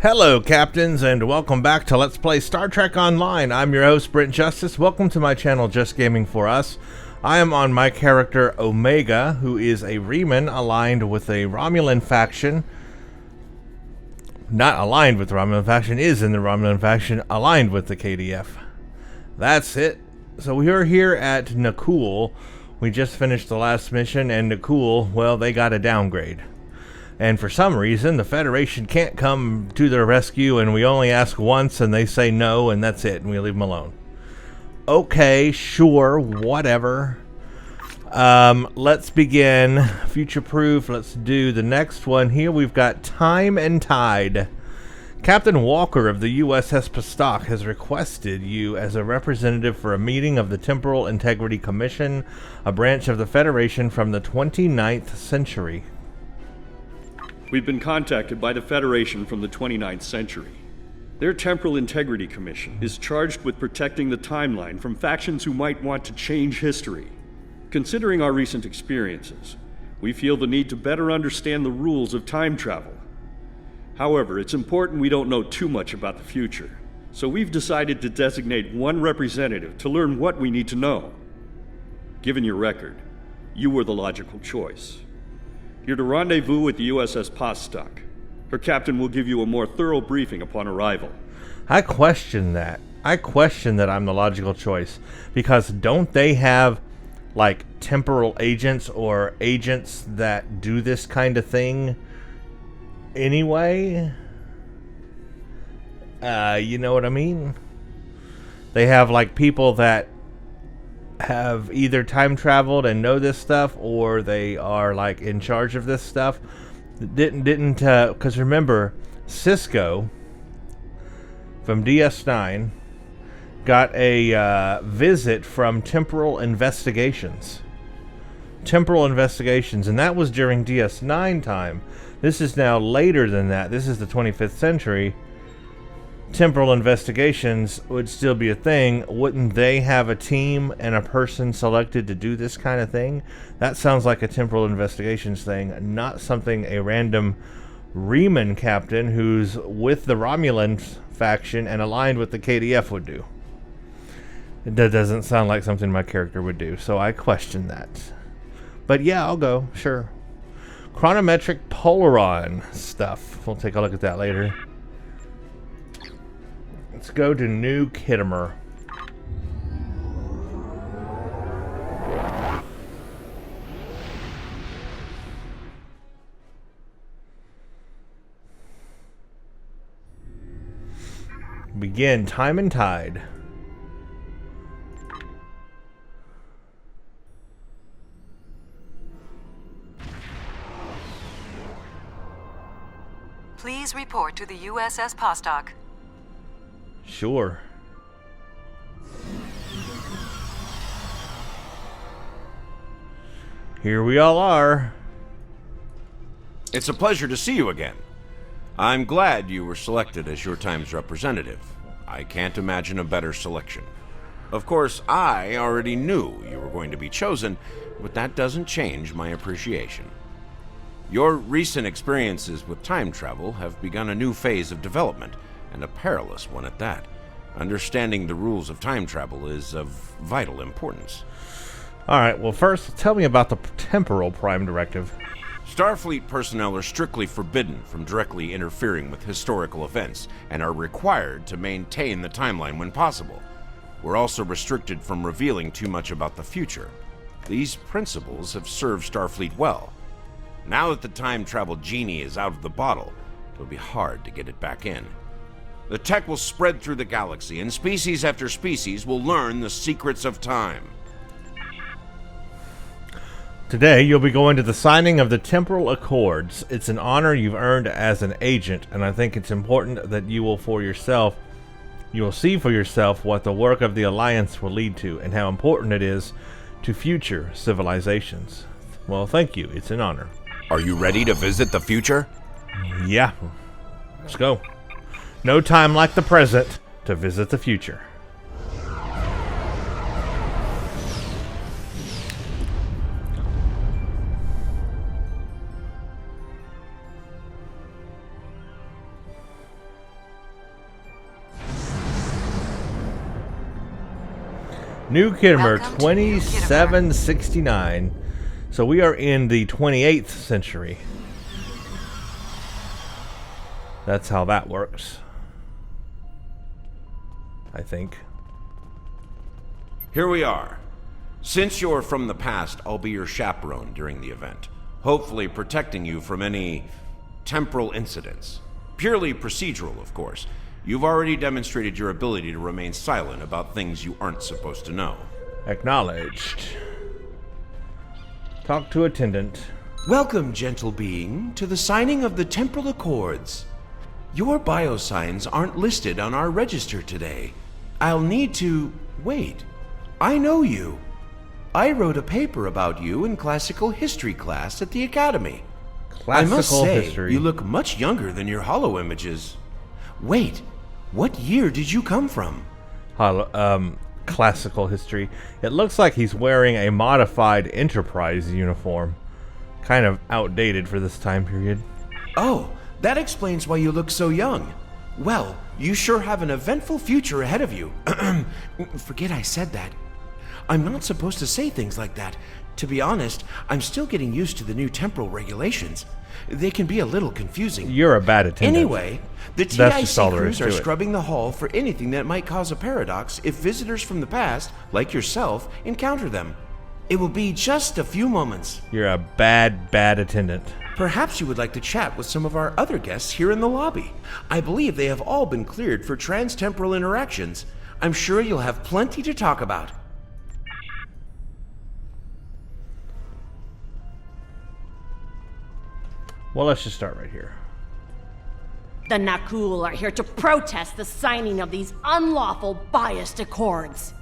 Hello, Captains, and welcome back to Let's Play Star Trek Online. I'm your host, Brent Justice. Welcome to my channel, Just Gaming For Us. I am on my character, Omega, who is a Reman aligned with a Romulan faction. Not aligned with the Romulan faction, is in the Romulan faction, aligned with the KDF. That's it. So we are here at Nakul. We just finished the last mission, and Nakul, well, they got a downgrade. And for some reason, the Federation can't come to their rescue, and we only ask once, and they say no, and that's it, and we leave them alone. Okay, sure, whatever. Let's begin. Future-proof, let's do the next one here. We've got Time and Tide. Captain Walker of the USS Pastok has requested you as a representative for a meeting of the Temporal Integrity Commission, a branch of the Federation from the 29th century. We've been contacted by the Federation from the 29th century. Their Temporal Integrity Commission is charged with protecting the timeline from factions who might want to change history. Considering our recent experiences, we feel the need to better understand the rules of time travel. However, it's important we don't know too much about the future, so we've decided to designate one representative to learn what we need to know. Given your record, you were the logical choice. You're to rendezvous with the USS Pastok. Her captain will give you a more thorough briefing upon arrival. I question that. I question that I'm the logical choice. Because don't they have, like, temporal agents or agents that do this kind of thing anyway? You know what I mean? They have, like, people that have either time traveled and know this stuff, or they are like in charge of this stuff. Because remember, Cisco from DS9 got a visit from Temporal Investigations. And that was during DS9 time. This is now later than that. This is the 25th century. Temporal Investigations would still be a thing. Wouldn't they have a team and a person selected to do this kind of thing? That sounds like a Temporal Investigations thing, not something a random Reman captain who's with the Romulan faction and aligned with the KDF would do. That doesn't sound like something my character would do, so I question that. But yeah, I'll go, sure. Chronometric Polaron stuff. We'll take a look at that later. Let's go to New Kittimer. Begin Time and Tide. Please report to the USS Pastok. Sure. Here we all are. It's a pleasure to see you again. I'm glad you were selected as your time's representative. I can't imagine a better selection. Of course, I already knew you were going to be chosen, but that doesn't change my appreciation. Your recent experiences with time travel have begun a new phase of development, and a perilous one at that. Understanding the rules of time travel is of vital importance. Alright, well first, tell me about the Temporal Prime Directive. Starfleet personnel are strictly forbidden from directly interfering with historical events, and are required to maintain the timeline when possible. We're also restricted from revealing too much about the future. These principles have served Starfleet well. Now that the time travel genie is out of the bottle, it'll be hard to get it back in. The tech will spread through the galaxy, and species after species will learn the secrets of time. Today, you'll be going to the signing of the Temporal Accords. It's an honor you've earned as an agent, and I think it's important that you will see for yourself what the work of the Alliance will lead to, and how important it is to future civilizations. Well, thank you. It's an honor. Are you ready to visit the future? Yeah. Let's go. No time like the present to visit the future. New Kittimer, Welcome to New Kittimer. 2769. So we are in the 28th century. That's how that works. I think. Here we are. Since you're from the past, I'll be your chaperone during the event, hopefully protecting you from any temporal incidents. Purely procedural, of course. You've already demonstrated your ability to remain silent about things you aren't supposed to know. Acknowledged. Talk to attendant. Welcome, gentle being, to the signing of the Temporal Accords. Your biosigns aren't listed on our register today. I'll need to... Wait. I know you. I wrote a paper about you in classical history class at the academy. Classical I must say, history. you look much younger than your holo images. Wait, what year did you come from? Classical history. It looks like he's wearing a modified Enterprise uniform. Kind of outdated for this time period. Oh, that explains why you look so young. Well, you sure have an eventful future ahead of you. Forget I said that. I'm not supposed to say things like that. To be honest, I'm still getting used to the new temporal regulations. They can be a little confusing. You're a bad attendant. Anyway, the That's just all TIC there is crews are to it. scrubbing the hall for anything that might cause a paradox if visitors from the past, like yourself, encounter them. It will be just a few moments. You're a bad attendant. Perhaps you would like to chat with some of our other guests here in the lobby. I believe they have all been cleared for trans-temporal interactions. I'm sure you'll have plenty to talk about. Well, let's just start right here. The Nakul are here to protest the signing of these unlawful, biased accords.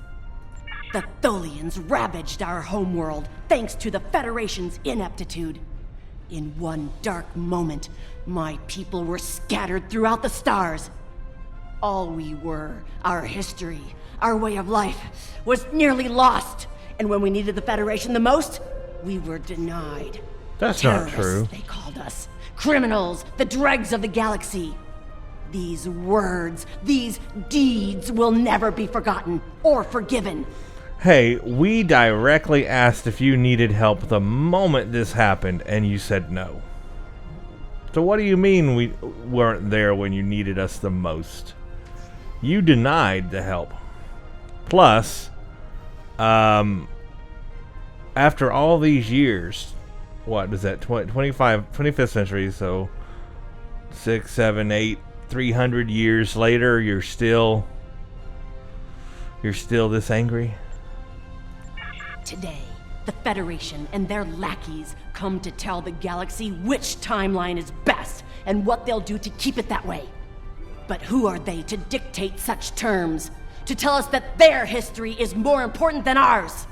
The Tholians ravaged our homeworld thanks to the Federation's ineptitude. In one dark moment, my people were scattered throughout the stars. All we were, our history, our way of life, was nearly lost. And when we needed the Federation the most, we were denied. That's not Terrorists, true. they called us. Criminals, the dregs of the galaxy. These words, these deeds will never be forgotten or forgiven. Hey, we directly asked if you needed help the moment this happened, and you said no. So what do you mean we weren't there when you needed us the most? You denied the help. Plus, after all these years, what is that, 25th century, so 6, 7, 8, 300 years later, you're still this angry? Today, the Federation and their lackeys come to tell the galaxy which timeline is best and what they'll do to keep it that way. But who are they to dictate such terms? To tell us that their history is more important than ours?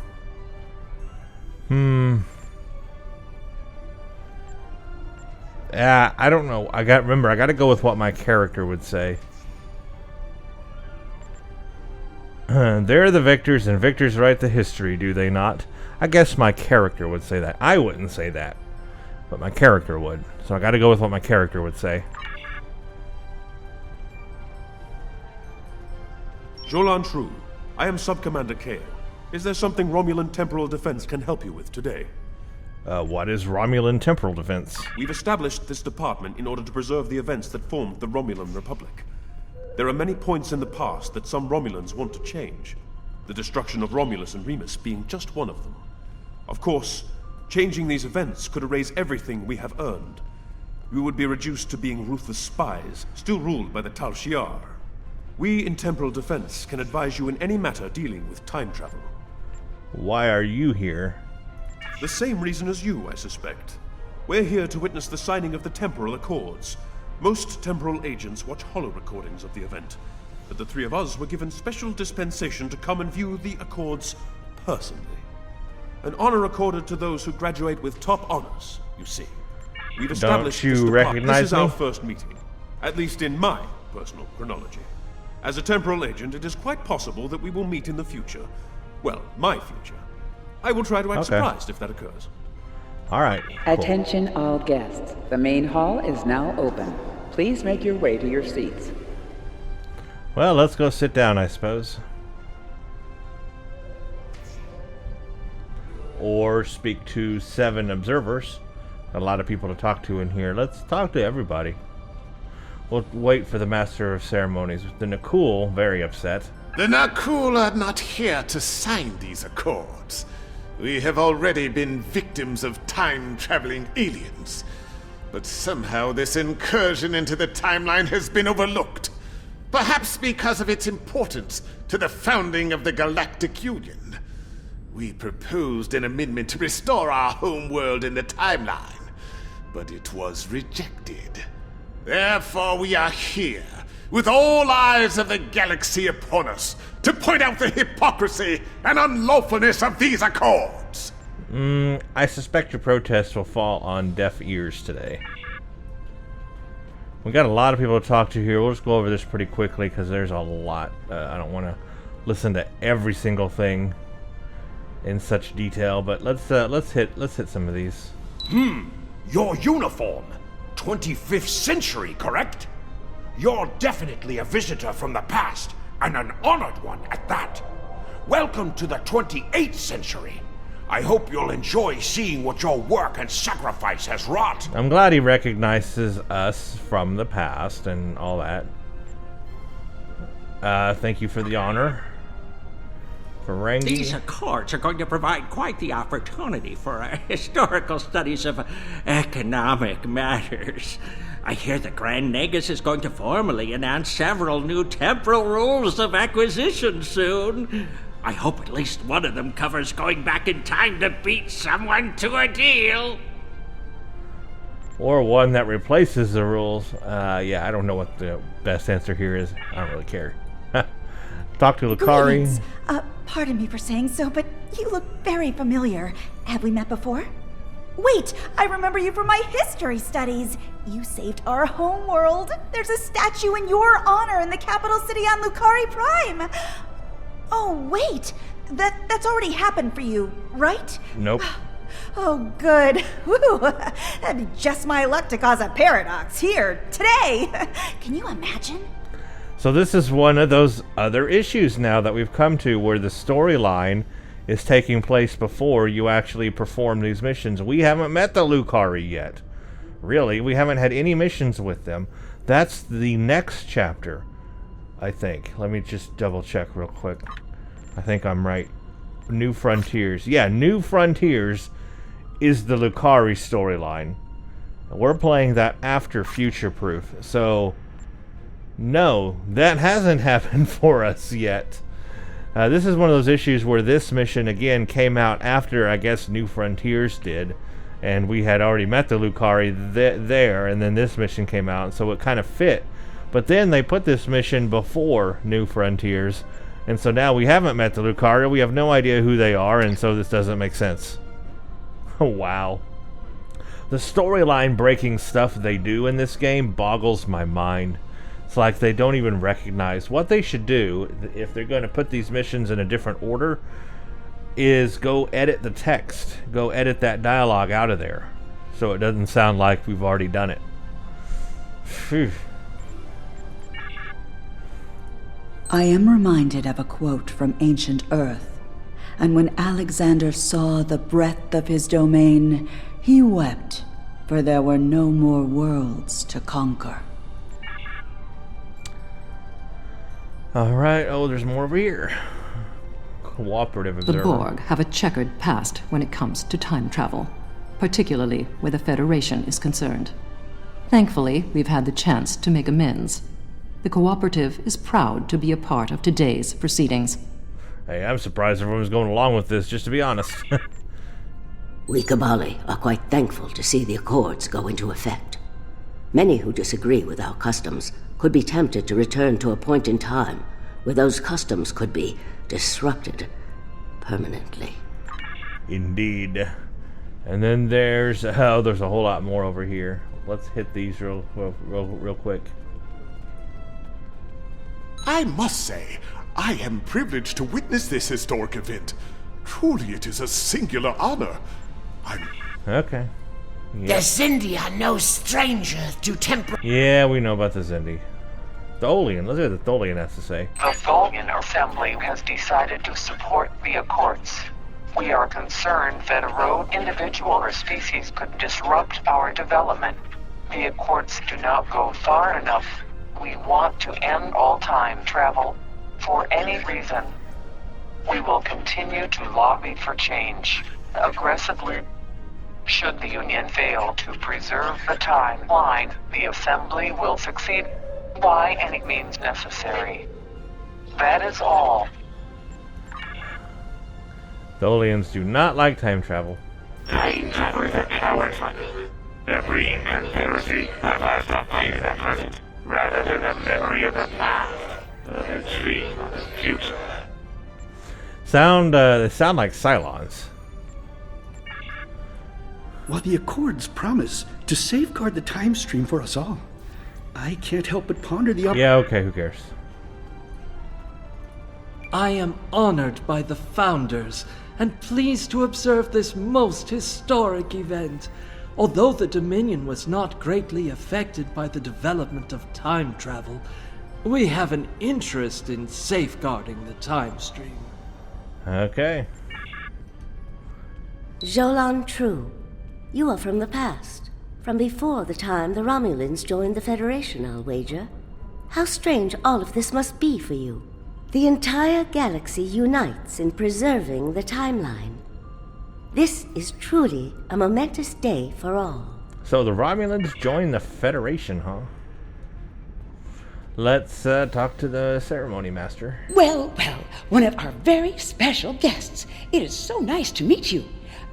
I don't know. I got to go with what my character would say. They're the victors, and victors write the history, do they not? I guess my character would say that. I wouldn't say that, but my character would. So I got to go with what my character would say. Jolan True, I am Sub-Commander Kale. Is there something Romulan Temporal Defense can help you with today? What is Romulan Temporal Defense? We've established this department in order to preserve the events that formed the Romulan Republic. There are many points in the past that some Romulans want to change, the destruction of Romulus and Remus being just one of them. Of course, changing these events could erase everything we have earned. We would be reduced to being ruthless spies, still ruled by the Tal Shiar. We in Temporal Defense can advise you in any matter dealing with time travel. Why are you here? The same reason as you, I suspect. We're here to witness the signing of the Temporal Accords. Most temporal agents watch holo-recordings of the event, but the three of us were given special dispensation to come and view the Accords personally. An honor accorded to those who graduate with top honors, you see. We've established you this department. recognize This is our me? first meeting, at least in my personal chronology. As a temporal agent, it is quite possible that we will meet in the future. Well, my future. I will try to act Okay. surprised if that occurs. All right. Cool. Attention all guests. The main hall is now open. Please make your way to your seats. Well, let's go sit down, I suppose. or speak to 7 observers. A lot of people to talk to in here. Let's talk to everybody. We'll wait for the Master of Ceremonies. The Nakul, very upset. The Nakul are not here to sign these accords. We have already been victims of time-traveling aliens. But somehow this incursion into the timeline has been overlooked. Perhaps because of its importance to the founding of the Galactic Union. We proposed an amendment to restore our home world in the timeline, but it was rejected. Therefore we are here, with all eyes of the galaxy upon us, to point out the hypocrisy and unlawfulness of these accords. I suspect your protest will fall on deaf ears today. We got a lot of people to talk to here. We'll just go over this pretty quickly because there's a lot. I don't want to listen to every single thing in such detail, but let's hit some of these. Your uniform. 25th century, correct? You're definitely a visitor from the past, and an honored one at that. Welcome to the 28th century. I hope you'll enjoy seeing what your work and sacrifice has wrought. I'm glad he recognizes us from the past and all that. Thank you for the honor. Ferengi. These accords are going to provide quite the opportunity for historical studies of economic matters. I hear the Grand Nagus is going to formally announce several new temporal rules of acquisition soon. I hope at least one of them covers going back in time to beat someone to a deal. Or one that replaces the rules. Yeah, I don't know what the best answer here is. I don't really care. Talk to Lucari. Greetings. Pardon me for saying so, but you look very familiar. Have we met before? Wait, I remember you from my history studies. You saved our home world. There's a statue in your honor in the capital city on Lucari Prime. Oh, wait. That's already happened for you, right? Nope. Oh, good. Woo. That'd be just my luck to cause a paradox here, today. Can you imagine? So this is one of those other issues now that we've come to where the storyline is taking place before you actually perform these missions. We haven't met the Lucari yet. Really, we haven't had any missions with them. That's the next chapter, I think. Let me just double check real quick. I think I'm right. New Frontiers. Yeah, New Frontiers is the Lucari storyline. We're playing that after Future Proof. So, no, that hasn't happened for us yet. This is one of those issues where this mission, again, came out after, I guess, New Frontiers did. And we had already met the Lucari there, and then this mission came out, so it kind of fit. But then they put this mission before New Frontiers, and so now we haven't met the Lucari, we have no idea who they are, and so this doesn't make sense. Oh, wow. The storyline breaking stuff they do in this game boggles my mind. It's like they don't even recognize. What they should do, if they're going to put these missions in a different order, is go edit the text. Go edit that dialogue out of there, so it doesn't sound like we've already done it. Phew. I am reminded of a quote from ancient Earth. And when Alexander saw the breadth of his domain, he wept, for there were no more worlds to conquer. Alright, oh, there's more over here. Cooperative observer. The Borg have a checkered past when it comes to time travel, particularly where the Federation is concerned. Thankfully, we've had the chance to make amends. The Cooperative is proud to be a part of today's proceedings. Hey, I'm surprised everyone's going along with this, just to be honest. We Kabali are quite thankful to see the Accords go into effect. Many who disagree with our customs could be tempted to return to a point in time where those customs could be disrupted permanently. Indeed. And then there's a whole lot more over here. Let's hit these real quick. I must say, I am privileged to witness this historic event. Truly, it is a singular honor. Okay. Yeah. The Zindi are no strangers to temper. Yeah, we know about the Zindi. Tholian. Let's hear what the Tholian has to say. The Tholian Assembly has decided to support the Accords. We are concerned that a rogue individual or species could disrupt our development. The Accords do not go far enough. We want to end all time travel, for any reason. We will continue to lobby for change, aggressively. Should the Union fail to preserve the timeline, the Assembly will succeed by any means necessary. That is all. Tholians do not like time travel. Time travel is a coward's money. The Breen conspiracy have us upon the present, rather than the memory of the past, the dream of the future. They sound like Cylons. While the Accords promise to safeguard the time stream for us all, I can't help but ponder the Yeah, okay, who cares? I am honored by the Founders and pleased to observe this most historic event. Although the Dominion was not greatly affected by the development of time travel, we have an interest in safeguarding the time stream. Okay. Jolan True, you are from the past. From before the time the Romulans joined the Federation, I'll wager. How strange all of this must be for you. The entire galaxy unites in preserving the timeline. This is truly a momentous day for all. So the Romulans joined the Federation, huh? Let's talk to the ceremony master. Well, one of our very special guests. It is so nice to meet you.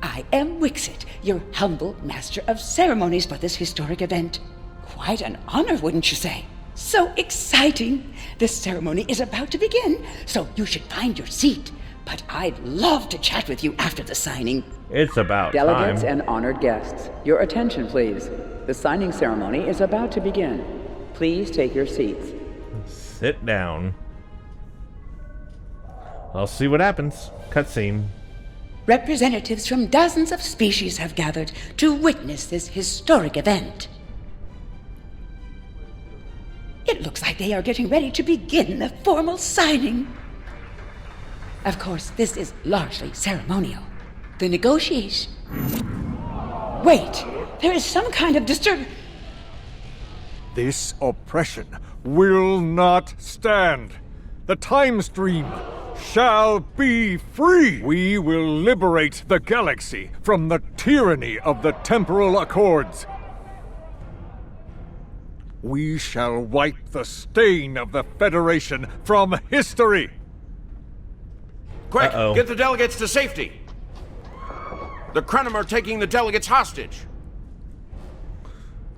I am Wixit, your humble master of ceremonies for this historic event. Quite an honor, wouldn't you say? So exciting! The ceremony is about to begin, so you should find your seat. But I'd love to chat with you after the signing. It's about Delegates time. and honored guests, your attention please. The signing ceremony is about to begin. Please take your seats. Sit down. I'll see what happens. Cutscene. Representatives from dozens of species have gathered to witness this historic event. It looks like they are getting ready to begin the formal signing. Of course, this is largely ceremonial. The negotiation... Wait, there is some kind of This oppression will not stand. The time stream shall be free. We will liberate the galaxy from the tyranny of the temporal accords. We shall wipe the stain of the Federation from history. Quick, get the delegates to safety. The Krenim are taking the delegates hostage.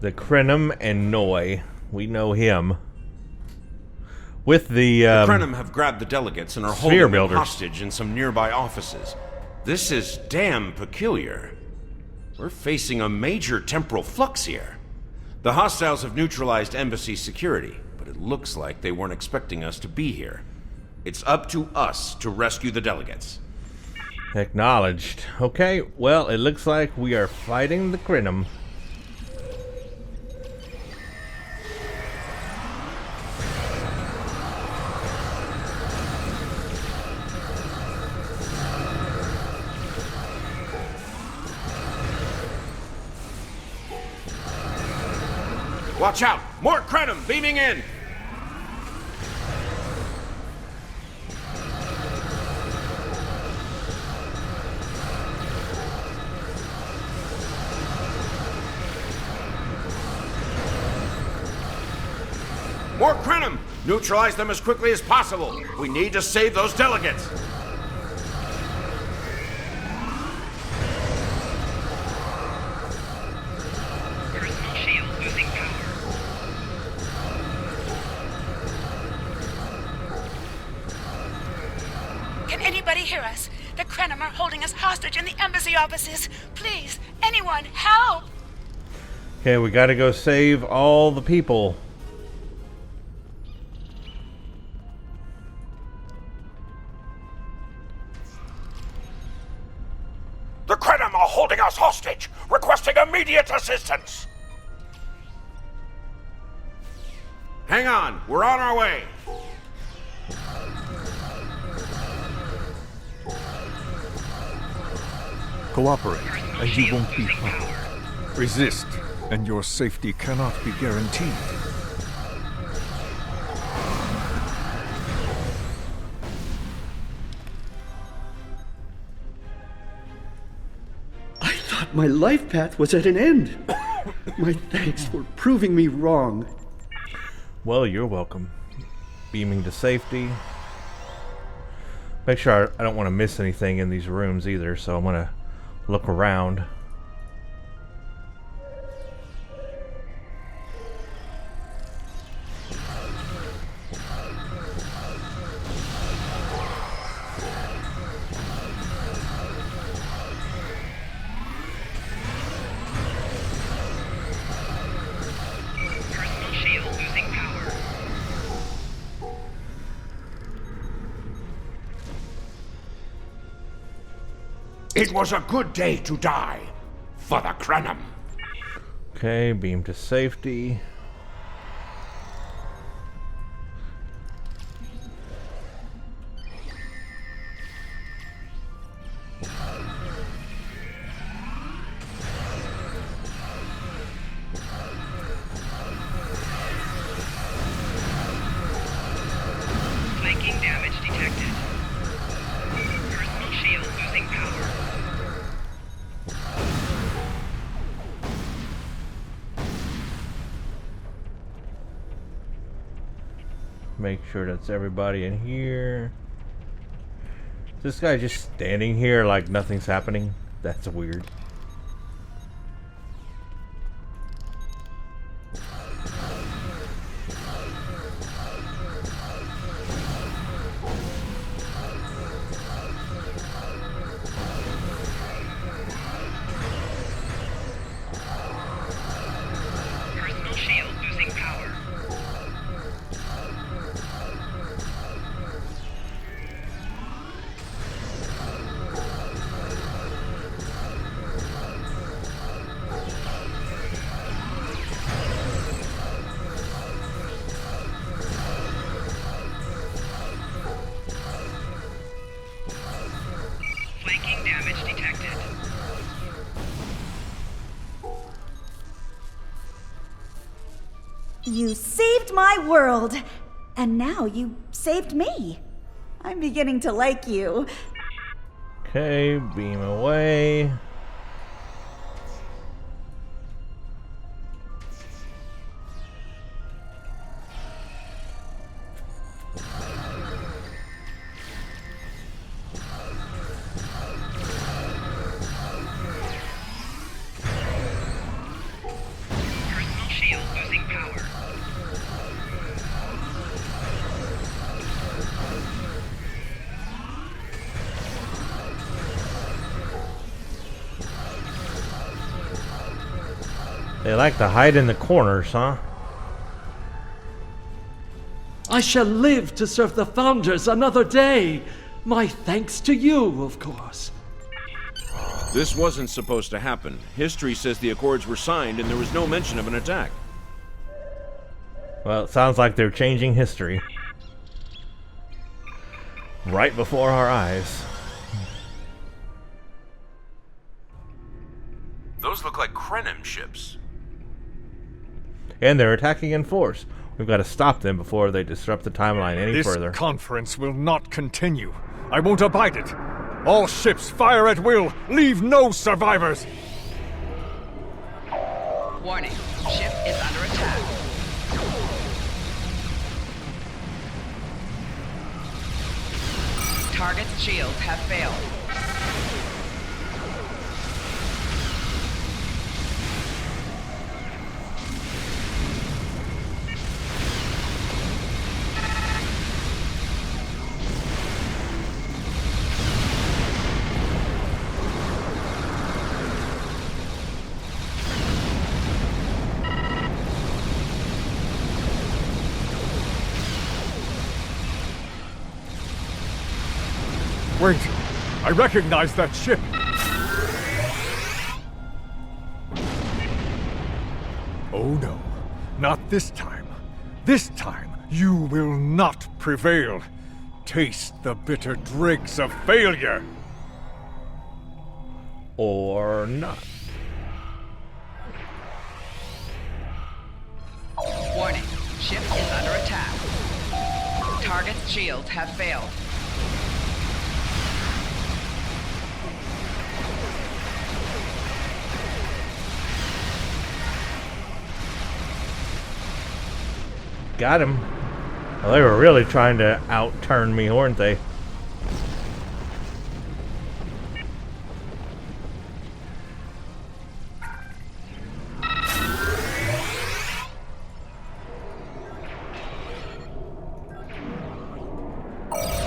The Krenim and Noi. We know him. With the Krenim have grabbed the delegates and are holding them hostage in some nearby offices. This is damn peculiar. We're facing a major temporal flux here. The hostiles have neutralized embassy security, but it looks like they weren't expecting us to be here. It's up to us to rescue the delegates. Acknowledged. Okay, well, it looks like we are fighting the Krenim. Watch out! More Krenim beaming in! More Krenim! Neutralize them as quickly as possible. We need to save those delegates. Can anybody hear us? The Krenim are holding us hostage in the embassy offices. Please, anyone, help! Okay, we gotta go save all the people. The Krenim are holding us hostage, requesting immediate assistance. Hang on, we're on our way. Cooperate, and you won't be harmed. Resist, and your safety cannot be guaranteed. I thought my life path was at an end. My thanks for proving me wrong. Well, you're welcome. Beaming to safety. Make sure I don't want to miss anything in these rooms either, so I'm going to look around. It was a good day to die for the Chrono. Okay, beam to safety. Flanking damage detected. Personal shield losing power. Make sure that's everybody in here. This guy just standing here like nothing's happening. That's weird. Personal shield losing power. Flanking damage detected. You saved my world, and now you saved me. I'm beginning to like you. Okay, beam away. Personal shield losing power. They like to hide in the corners, huh? I shall live to serve the Founders another day. My thanks to you, of course. This wasn't supposed to happen. History says the Accords were signed and there was no mention of an attack. Well, it sounds like they're changing history. Right before our eyes. Those look like Krenim ships. And they're attacking in force. We've got to stop them before they disrupt the timeline any further. This conference will not continue. I won't abide it. All ships fire at will. Leave no survivors. Warning. Ship is under attack. Target's shields have failed. Wait, I recognize that ship. Oh no, not this time. This time, you will not prevail. Taste the bitter dregs of failure. or not. Warning, ship is under attack. Target's shields have failed. Got him. Well, they were really trying to outturn me, weren't they?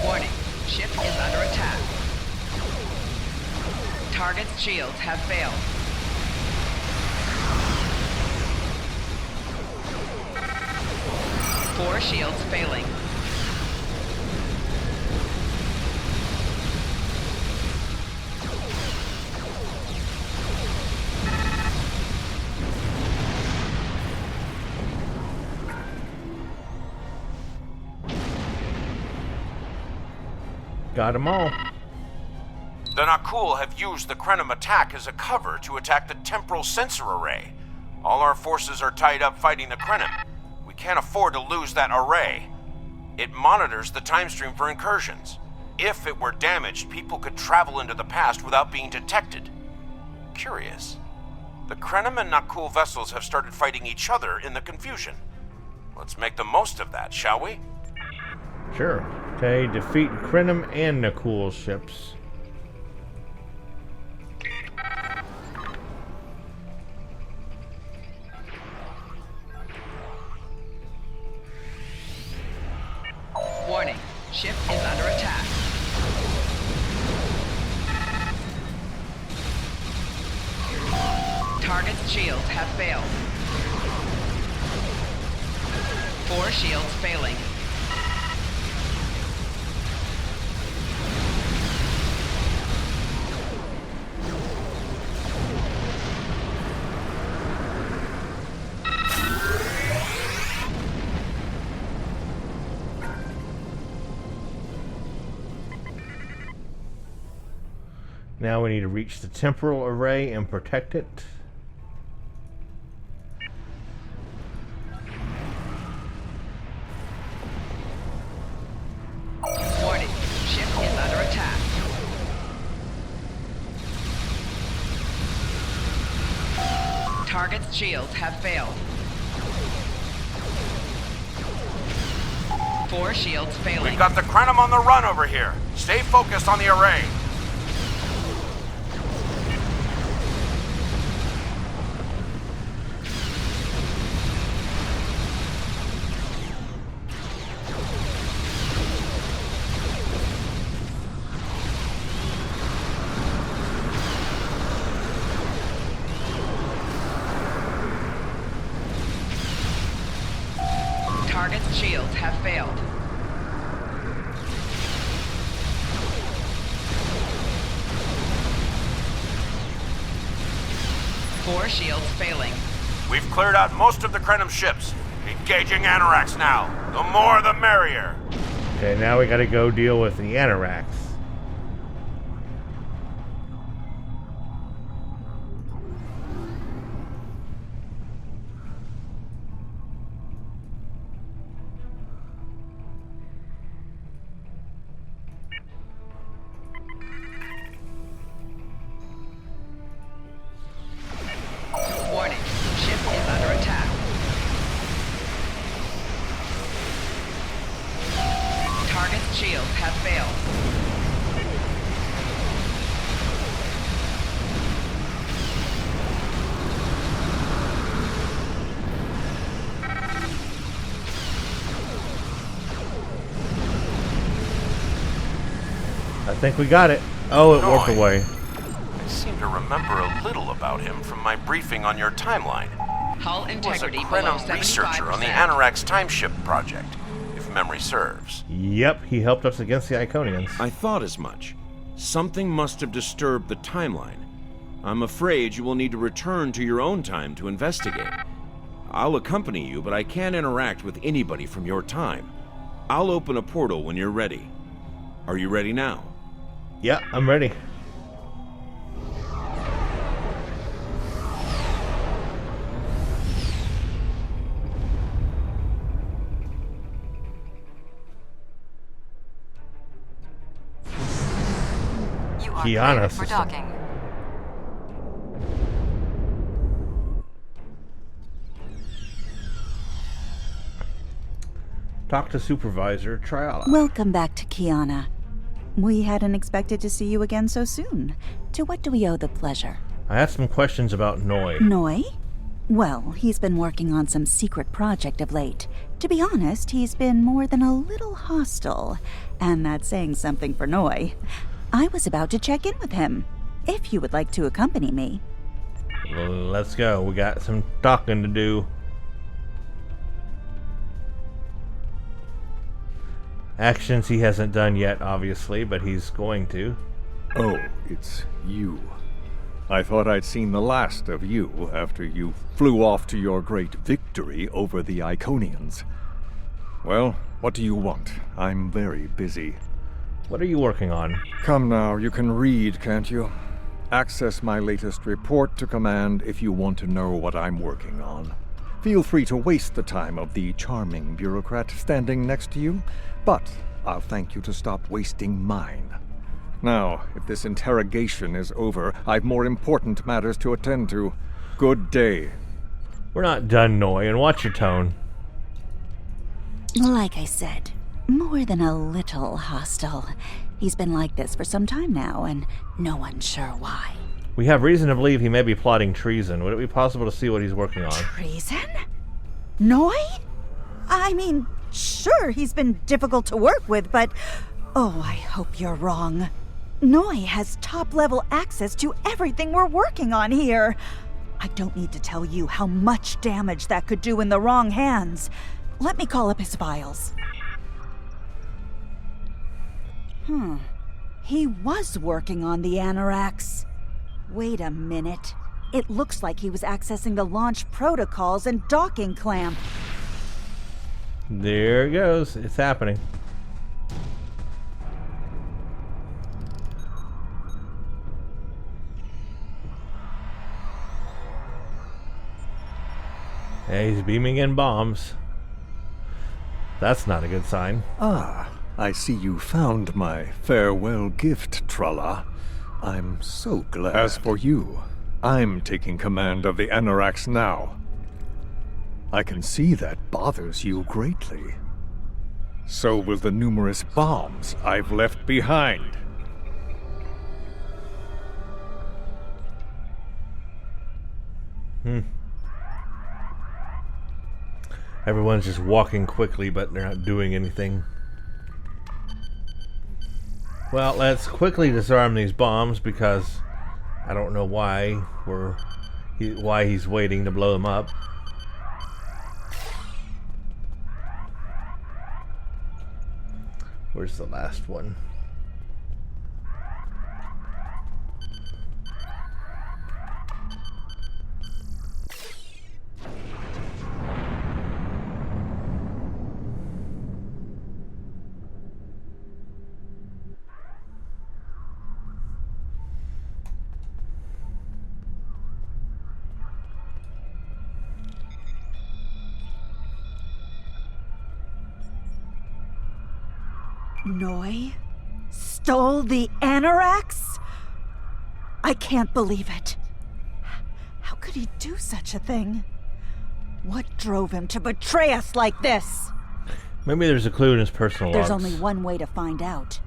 Warning, ship is under attack. Target's shields have failed. Four shields failing. Got them all. The Nakul have used the Krenim attack as a cover to attack the temporal sensor array. All our forces are tied up fighting the Krenim. We can't afford to lose that array. It monitors the time stream for incursions. If it were damaged, people could travel into the past without being detected. Curious. The Krenim and Nakul vessels have started fighting each other in the confusion. Let's make the most of that, shall we? Sure. Okay, defeat Krenim and Nakul ships. Warning, ship is under attack. Target's shields have failed. Four shields failing. Now we need to reach the temporal array and protect it. Warning, ship is under attack. Target's shields have failed. Four shields failing. We've got the Krenim on the run over here. Stay focused on the array. Target's shields have failed. Four shields failing. We've cleared out most of the Krenim ships. Engaging Anoraks now. The more the merrier. Okay, now we gotta go deal with the Anoraks. Warning, ship is under attack. Target's shields have failed. I think we got it. Oh, it warped Noy. away. I seem to remember a little about him from my briefing on your timeline. Hull He was a integrity below Krenim researcher on the 75%. Anoraks timeship project, if memory serves. Yep, he helped us against the Iconians. I thought as much. Something must have disturbed the timeline. I'm afraid you will need to return to your own time to investigate. I'll accompany you, but I can't interact with anybody from your time. I'll open a portal when you're ready. Are you ready now? Yeah, I'm ready. Kiana cleared for system. docking. Talk to Supervisor Triala. Welcome back to Kiana. We hadn't expected to see you again so soon. To what do we owe the pleasure? I have some questions about Noi. Noi? Well, he's been working on some secret project of late. To be honest, he's been more than a little hostile. And that's saying something for Noi. I was about to check in with him, if you would like to accompany me. Let's go. We got some talking to do. Actions he hasn't done yet, obviously, but he's going to. Oh, it's you. I thought I'd seen the last of you after you flew off to your great victory over the Iconians. Well, what do you want? I'm very busy. What are you working on? Come now, you can read, can't you? Access my latest report to command if you want to know what I'm working on. Feel free to waste the time of the charming bureaucrat standing next to you, but I'll thank you to stop wasting mine. Now, if this interrogation is over, I've more important matters to attend to. Good day. We're not done, Noi, and watch your tone. Like I said, more than a little hostile. He's been like this for some time now, and no one's sure why. We have reason to believe he may be plotting treason. Would it be possible to see what he's working on? Treason? Noi? I mean, sure, he's been difficult to work with, but... Oh, I hope you're wrong. Noi has top-level access to everything we're working on here. I don't need to tell you how much damage that could do in the wrong hands. Let me call up his files. He was working on the Anoraks. Wait a minute. It looks like he was accessing the launch protocols and docking clamp. There it goes. It's happening. Yeah, he's beaming in bombs. That's not a good sign. Ah, I see you found my farewell gift, Tralla. I'm so glad. As for you, I'm taking command of the Anoraks now. I can see that bothers you greatly. So will the numerous bombs I've left behind. Everyone's just walking quickly, but they're not doing anything. Well, let's quickly disarm these bombs because I don't know why he's waiting to blow them up. Where's the last one? Noi stole the Anoraks? I can't believe it. How could he do such a thing? What drove him to betray us like this? Maybe there's a clue in his personal logs. There's only one way to find out.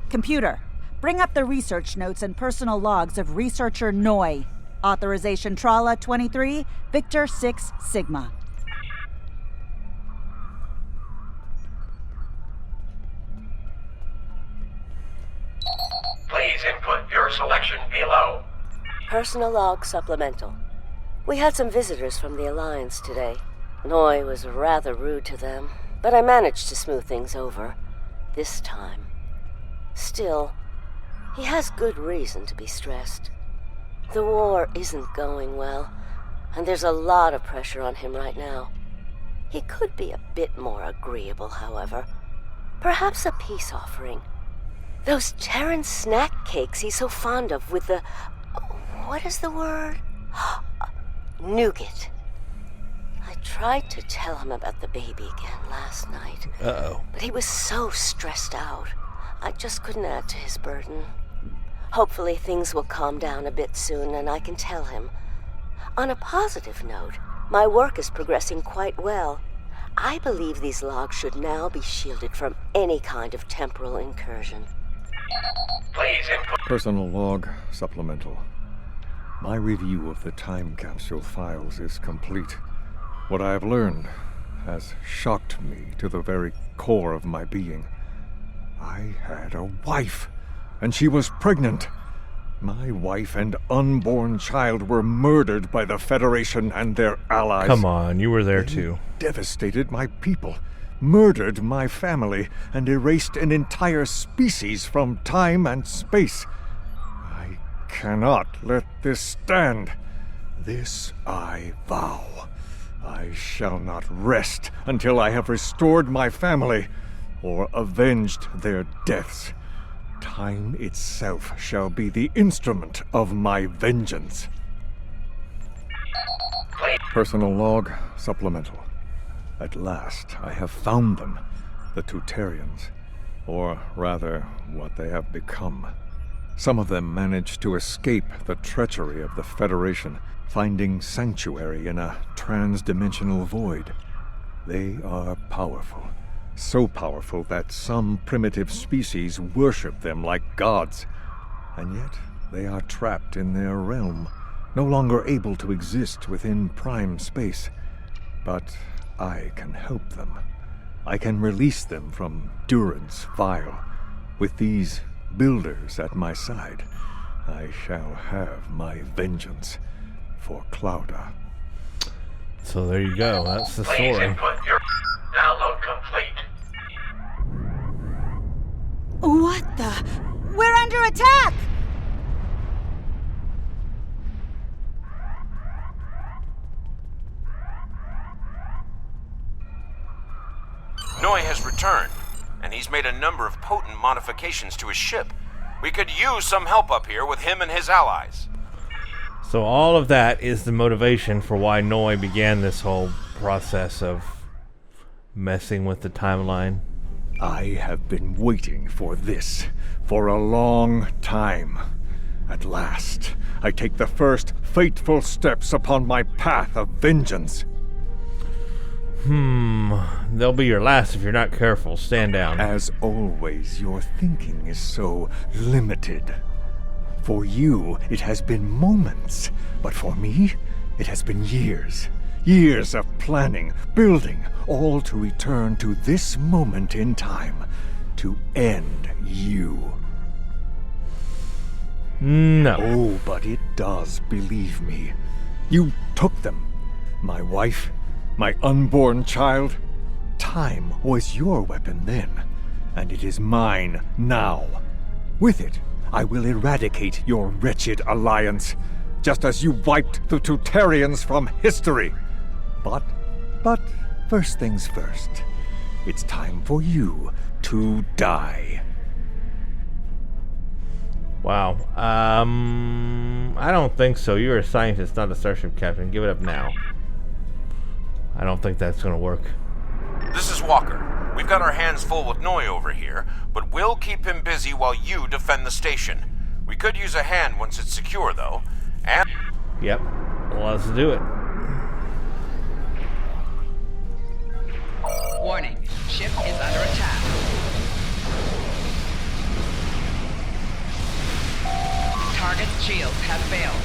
Computer, bring up the research notes and personal logs of researcher Noi. Authorization Tralla 23, Victor 6 Sigma. Please input your selection below. Personal log supplemental. We had some visitors from the Alliance today. Noi was rather rude to them, but I managed to smooth things over. This time. Still, he has good reason to be stressed. The war isn't going well, and there's a lot of pressure on him right now. He could be a bit more agreeable, however. Perhaps a peace offering. Those Terran snack cakes he's so fond of with the... what is the word? Nougat. I tried to tell him about the baby again last night. Uh-oh. But he was so stressed out. I just couldn't add to his burden. Hopefully things will calm down a bit soon and I can tell him. On a positive note, my work is progressing quite well. I believe these logs should now be shielded from any kind of temporal incursion. Please input. Personal log supplemental. My review of the time capsule files is complete. What I have learned has shocked me to the very core of my being. I had a wife, and she was pregnant. My wife and unborn child were murdered by the Federation and their allies. Come on, you were there They too. Devastated my people, murdered my family, and erased an entire species from time and space. I cannot let this stand. This I vow. I shall not rest until I have restored my family or avenged their deaths. Time itself shall be the instrument of my vengeance. Personal log supplemental. At last, I have found them, the Tutarians, or rather, what they have become. Some of them managed to escape the treachery of the Federation, finding sanctuary in a trans-dimensional void. They are powerful, so powerful that some primitive species worship them like gods, and yet they are trapped in their realm, no longer able to exist within prime space. But I can help them. I can release them from Duran's vial. With these builders at my side, I shall have my vengeance for Clouda. So there you go. That's the Please story. input your download complete. What the? We're under attack! Noi has returned, and he's made a number of potent modifications to his ship. We could use some help up here with him and his allies. So all of that is the motivation for why Noi began this whole process of messing with the timeline. I have been waiting for this for a long time. At last, I take the first fateful steps upon my path of vengeance. They'll be your last if you're not careful. Stand down. As always, your thinking is so limited. For you, it has been moments, but for me, it has been years. Years of planning, building, all to return to this moment in time, to end you. No. Oh, but it does, believe me. You took them. My wife, my unborn child. Time was your weapon then, and it is mine now. With it, I will eradicate your wretched alliance, just as you wiped the Tutarians from history. But first things first. It's time for you to die. Wow. I don't think so. You're a scientist, not a starship captain. Give it up now. I don't think that's gonna work. This is Walker. We've got our hands full with Noi over here, but we'll keep him busy while you defend the station. We could use a hand once it's secure, though. And... Yep. Well, let's do it. Warning. Ship is under attack. Target's shields have failed.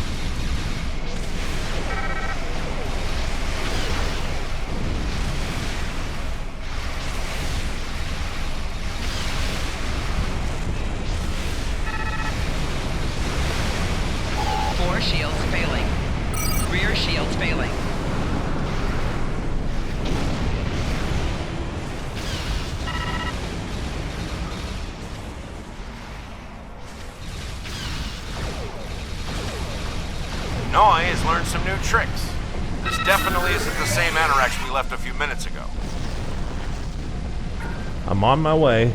Four shields failing. Rear shields failing. Noi has learned some new tricks. This definitely isn't the same Anorax we left a few minutes ago. I'm on my way.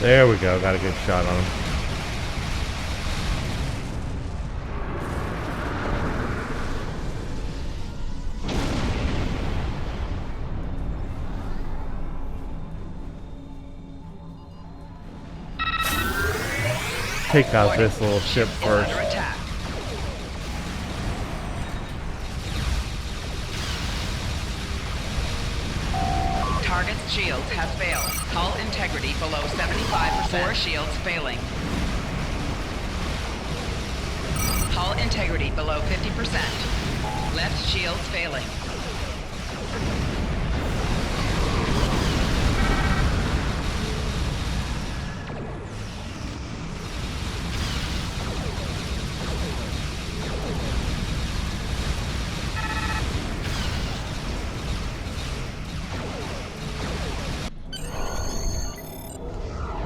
There we go. Got a good shot on him. Take out this little ship first. Under attack. Target's shields have failed. Hull integrity below 75%. 4 shields failing. Hull integrity below 50%. Left shields failing.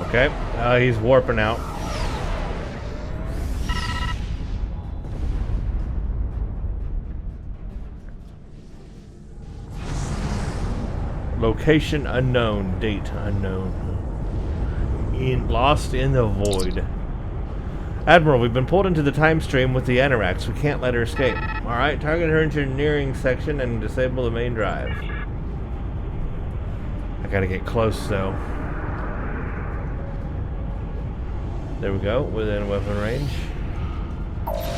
Okay, he's warping out. Location unknown, date unknown. Lost in the void. Admiral, we've been pulled into the time stream with the Anoraks. We can't let her escape. Alright, target her engineering section and disable the main drive. I gotta get close though. There we go, within weapon range.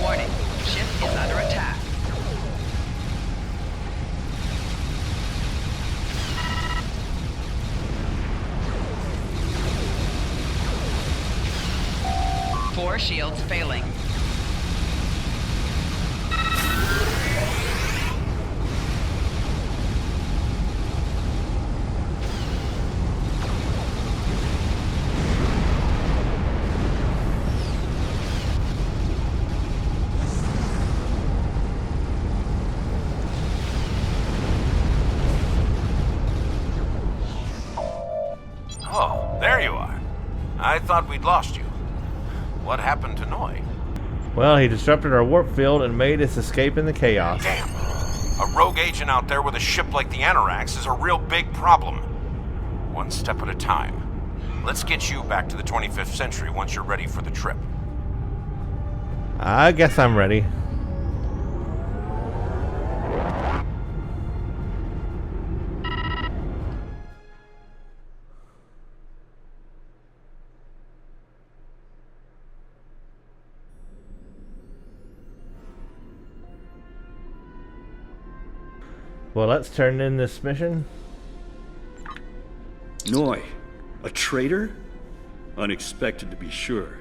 Warning, ship is under attack. Four shields failing. I thought we'd lost you. What happened to Noi? Well, he disrupted our warp field and made us escape in the chaos. Damn. A rogue agent out there with a ship like the Anoraks is a real big problem. One step at a time. Let's get you back to the 25th century once you're ready for the trip. I guess I'm ready. Well, let's turn in this mission. Noi, a traitor? Unexpected to be sure.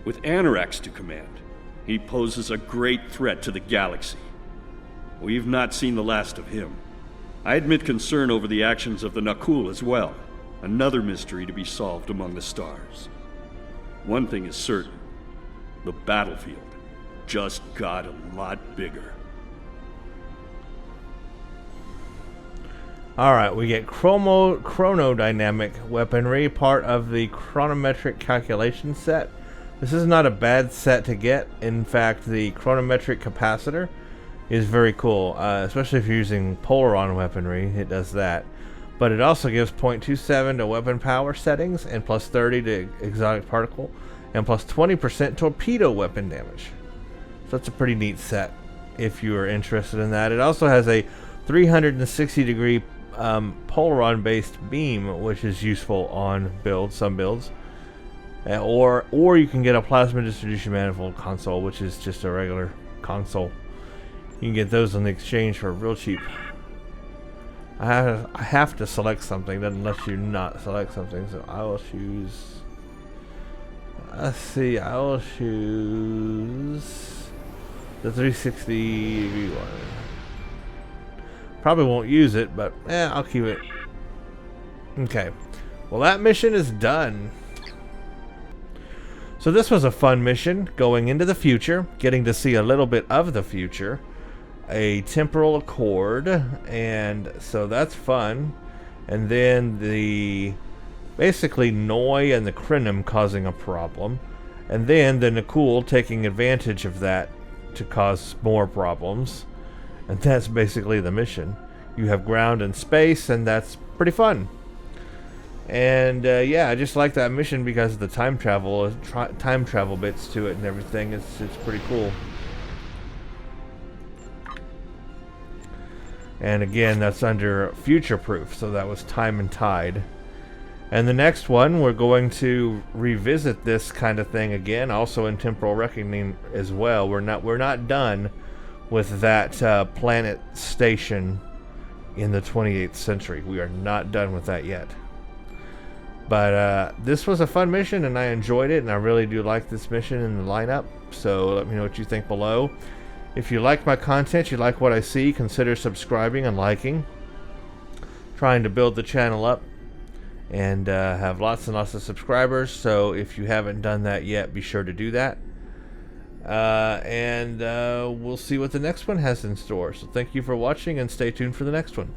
With Anoraks to command, he poses a great threat to the galaxy. We've not seen the last of him. I admit concern over the actions of the Nakul as well. Another mystery to be solved among the stars. One thing is certain. The battlefield just got a lot bigger. Alright, we get Chrono dynamic weaponry, part of the chronometric calculation set. This is not a bad set to get. In fact, the chronometric capacitor is very cool, especially if you're using Polaron weaponry. It does that. But it also gives 0.27 to weapon power settings, and plus 30 to exotic particle, and plus 20% torpedo weapon damage. So that's a pretty neat set if you are interested in that. It also has a 360 degree Polaron based beam, which is useful on some builds, or you can get a plasma distribution manifold console, which is just a regular console. You can get those on the exchange for real cheap. I have to select something. It doesn't let you not select something, so I will choose. Let's see, I will choose the 360 degree one. Probably won't use it, but I'll keep it. Okay. Well, that mission is done. So this was a fun mission, going into the future, getting to see a little bit of the future, a temporal accord, and so that's fun. And then basically Noi and the Krenim causing a problem, and then the Nakul taking advantage of that to cause more problems. And that's basically the mission. You have ground and space, and that's pretty fun. And yeah, I just like that mission because of the time travel bits to it and everything. It's pretty cool. And again, that's under future proof, so that was Time and Tide. And the next one, we're going to revisit this kind of thing again, also in Temporal Reckoning as well. We're not done with that planet station in the 28th century. We are not done with that yet. But this was a fun mission, and I enjoyed it, and I really do like this mission in the lineup. So let me know what you think below. If you like my content, you like what I see, consider subscribing and liking. Trying to build the channel up and have lots and lots of subscribers. So if you haven't done that yet, be sure to do that. And we'll see what the next one has in store. So thank you for watching, and stay tuned for the next one.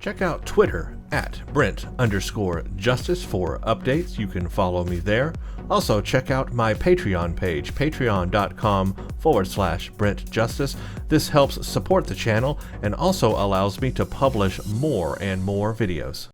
Check out Twitter at Brent_Justice for updates. You can follow me there. Also, check out my Patreon page, patreon.com/Brent Justice. This helps support the channel and also allows me to publish more and more videos.